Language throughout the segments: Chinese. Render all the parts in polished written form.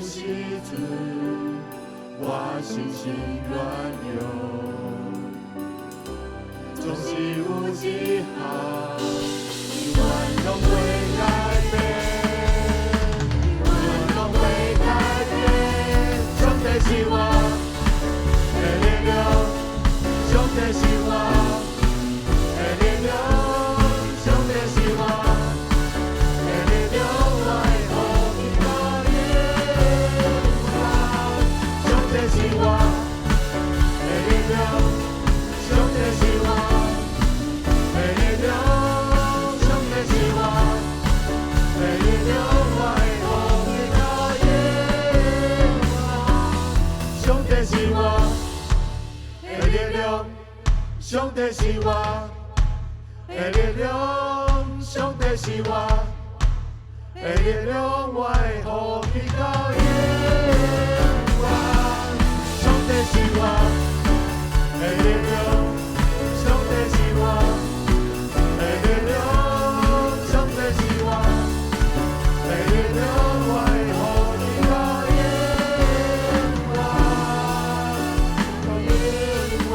时阵，我心心软弱，总是有一项，永远拢袂改变，永远拢袂改变。上帝是我的力量，上帝是我的力量，上帝是我的力量，我会呼伊到耶和华。上帝是我的力量，上帝是我的力量，上帝是我的力量，我会呼伊到耶和华。上帝是我的力量，上帝是我的力量，上帝是我的力量，我会呼伊到耶和华。上帝是我的力量，上帝是我的力量，上帝是我的力量，我会呼伊到耶和华，到耶和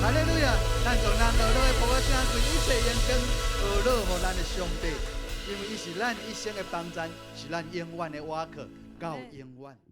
哈利路亚！咱从咱耳朵的宝声，对一切眼光耳朵和咱的上帝，因为伊是咱一生的帮助，是咱永远的倚靠，到永远。